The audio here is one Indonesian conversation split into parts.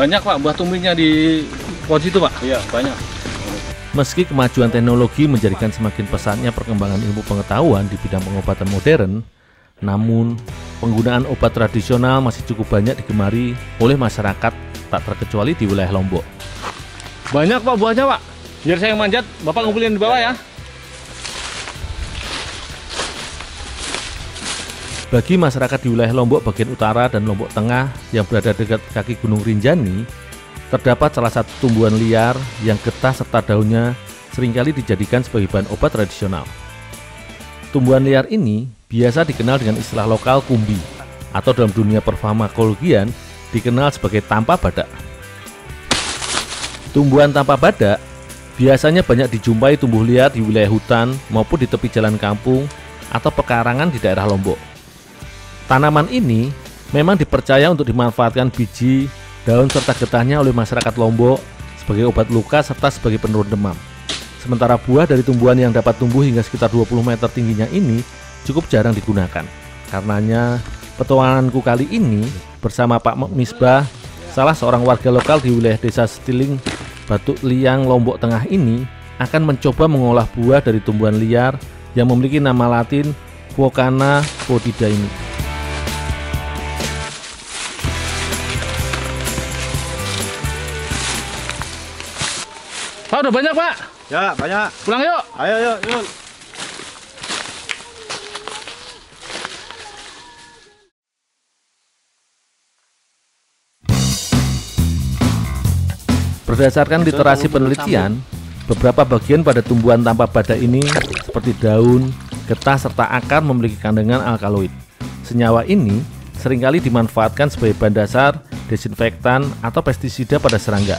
Banyak Pak buah tumbuhnya di pohon itu Pak? Iya, banyak. Meski kemajuan teknologi menjadikan semakin pesatnya perkembangan ilmu pengetahuan di bidang pengobatan modern, namun penggunaan obat tradisional masih cukup banyak digemari oleh masyarakat, tak terkecuali di wilayah Lombok. Banyak Pak buahnya Pak. Biar saya yang manjat, Bapak ngumpulin di bawah ya. Bagi masyarakat di wilayah Lombok bagian utara dan Lombok Tengah yang berada dekat kaki Gunung Rinjani, terdapat salah satu tumbuhan liar yang getah serta daunnya seringkali dijadikan sebagai bahan obat tradisional. Tumbuhan liar ini biasa dikenal dengan istilah lokal kumbi, atau dalam dunia perfarmakologian dikenal sebagai tampa badak. Tumbuhan tampa badak biasanya banyak dijumpai tumbuh liar di wilayah hutan maupun di tepi jalan kampung atau pekarangan di daerah Lombok. Tanaman ini memang dipercaya untuk dimanfaatkan biji, daun serta getahnya oleh masyarakat Lombok sebagai obat luka serta sebagai penurun demam. Sementara buah dari tumbuhan yang dapat tumbuh hingga sekitar 20 meter tingginya ini cukup jarang digunakan. Karenanya, petualanganku kali ini bersama Pak Misbah, salah seorang warga lokal di wilayah desa Setiling, Batu Liang, Lombok Tengah ini akan mencoba mengolah buah dari tumbuhan liar yang memiliki nama latin Phocana foetida ini. Pak udah banyak Pak? Ya banyak. Pulang yuk. Ayo yuk. Berdasarkan literasi penelitian, beberapa bagian pada tumbuhan tampa badak ini seperti daun, getah serta akar memiliki kandungan alkaloid. Senyawa ini seringkali dimanfaatkan sebagai bahan dasar desinfektan atau pestisida pada serangga.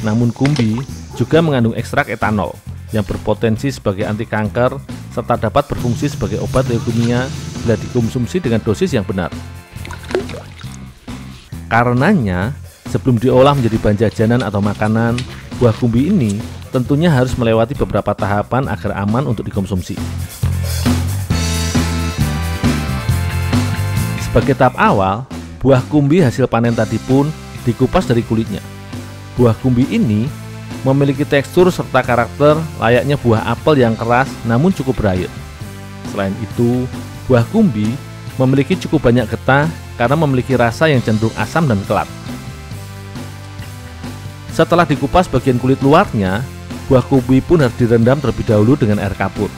Namun kumbi juga mengandung ekstrak etanol yang berpotensi sebagai anti kanker serta dapat berfungsi sebagai obat leukemia bila dikonsumsi dengan dosis yang benar. Karenanya, sebelum diolah menjadi bahan jajanan atau makanan, buah kumbi ini tentunya harus melewati beberapa tahapan agar aman untuk dikonsumsi. Sebagai tahap awal, buah kumbi hasil panen tadi pun dikupas dari kulitnya. Buah kumbi ini memiliki tekstur serta karakter layaknya buah apel yang keras namun cukup berayut. Selain itu, buah kumbi memiliki cukup banyak getah karena memiliki rasa yang cenderung asam dan kelat. Setelah dikupas bagian kulit luarnya, buah kumbi pun harus direndam terlebih dahulu dengan air kapur.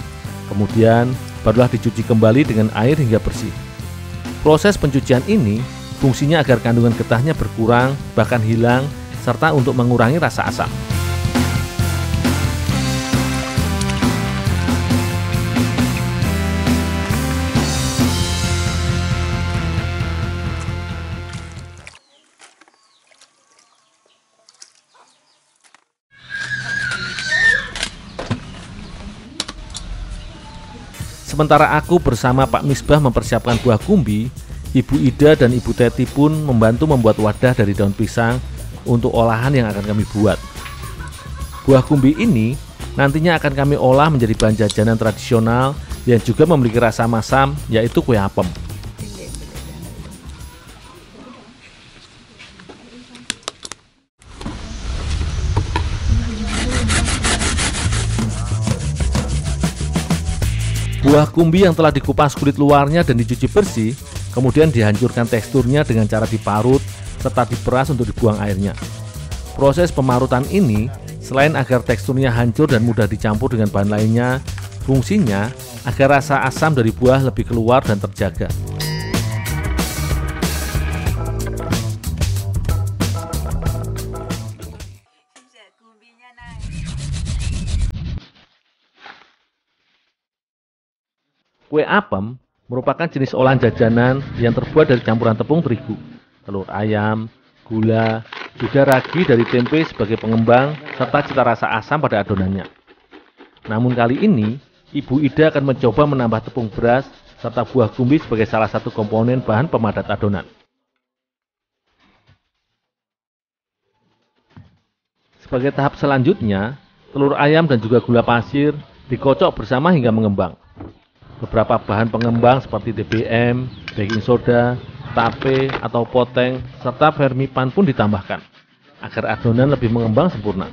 Kemudian, barulah dicuci kembali dengan air hingga bersih. Proses pencucian ini fungsinya agar kandungan getahnya berkurang, bahkan hilang, serta untuk mengurangi rasa asam. Sementara aku bersama Pak Misbah mempersiapkan buah kumbi, Ibu Ida dan Ibu Teti pun membantu membuat wadah dari daun pisang untuk olahan yang akan kami buat. Buah kumbi ini nantinya akan kami olah menjadi bahan jajanan tradisional yang juga memiliki rasa masam, yaitu kue apem. Buah kumbi yang telah dikupas kulit luarnya dan dicuci bersih, kemudian dihancurkan teksturnya dengan cara diparut serta diperas untuk dibuang airnya. Proses pemarutan ini, selain agar teksturnya hancur dan mudah dicampur dengan bahan lainnya, fungsinya agar rasa asam dari buah lebih keluar dan terjaga. Kue apem merupakan jenis olahan jajanan yang terbuat dari campuran tepung terigu, telur ayam, gula, juga ragi dari tempe sebagai pengembang, serta cita rasa asam pada adonannya. Namun kali ini, Ibu Ida akan mencoba menambah tepung beras serta buah kumbi sebagai salah satu komponen bahan pemadat adonan. Sebagai tahap selanjutnya, telur ayam dan juga gula pasir dikocok bersama hingga mengembang. Beberapa bahan pengembang seperti TBM, baking soda, tape atau poteng, serta vermipan pun ditambahkan. agar adonan lebih mengembang sempurna.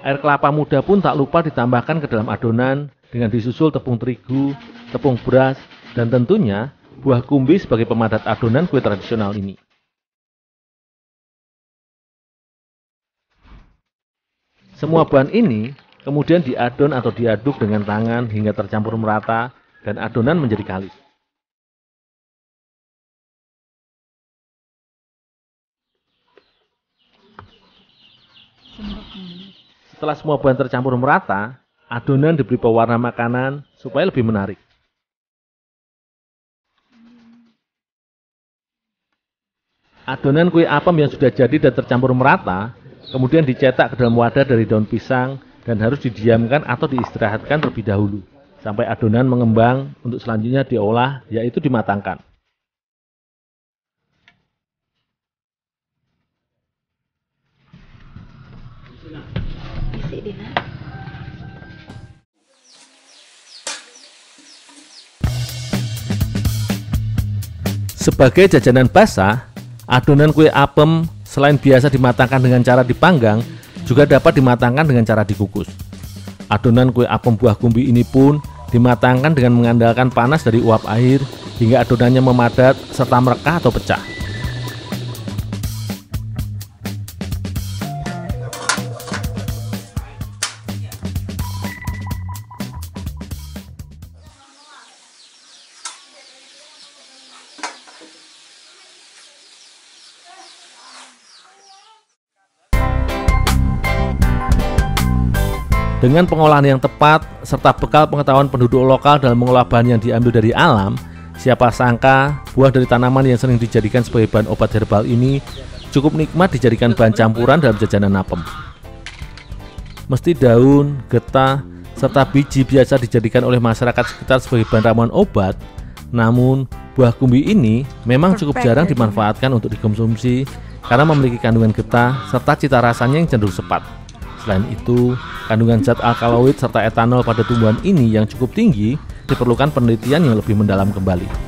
Air kelapa muda pun tak lupa ditambahkan ke dalam adonan dengan disusul tepung terigu, tepung beras, dan tentunya buah kumbi sebagai pemadat adonan kue tradisional ini. Semua bahan ini kemudian diadon atau diaduk dengan tangan hingga tercampur merata dan adonan menjadi kalis. Setelah semua bahan tercampur merata, adonan diberi pewarna makanan supaya lebih menarik. Adonan kue apem yang sudah jadi dan tercampur merata, kemudian dicetak ke dalam wadah dari daun pisang dan harus didiamkan atau diistirahatkan terlebih dahulu, sampai adonan mengembang untuk selanjutnya diolah, yaitu dimatangkan. Sebagai jajanan basah, adonan kue apem selain biasa dimatangkan dengan cara dipanggang, juga dapat dimatangkan dengan cara dikukus. Adonan kue apem buah kumbi ini pun dimatangkan dengan mengandalkan panas dari uap air hingga adonannya memadat serta merekah atau pecah. Dengan pengolahan yang tepat, serta bekal pengetahuan penduduk lokal dalam mengolah bahan yang diambil dari alam, siapa sangka buah dari tanaman yang sering dijadikan sebagai bahan obat herbal ini cukup nikmat dijadikan bahan campuran dalam jajanan apem. Mesti daun, getah, serta biji biasa dijadikan oleh masyarakat sekitar sebagai bahan ramuan obat, namun buah kumbi ini memang cukup jarang dimanfaatkan untuk dikonsumsi karena memiliki kandungan getah serta cita rasanya yang cenderung sepat. Selain itu, kandungan zat alkaloid serta etanol pada tumbuhan ini yang cukup tinggi diperlukan penelitian yang lebih mendalam kembali.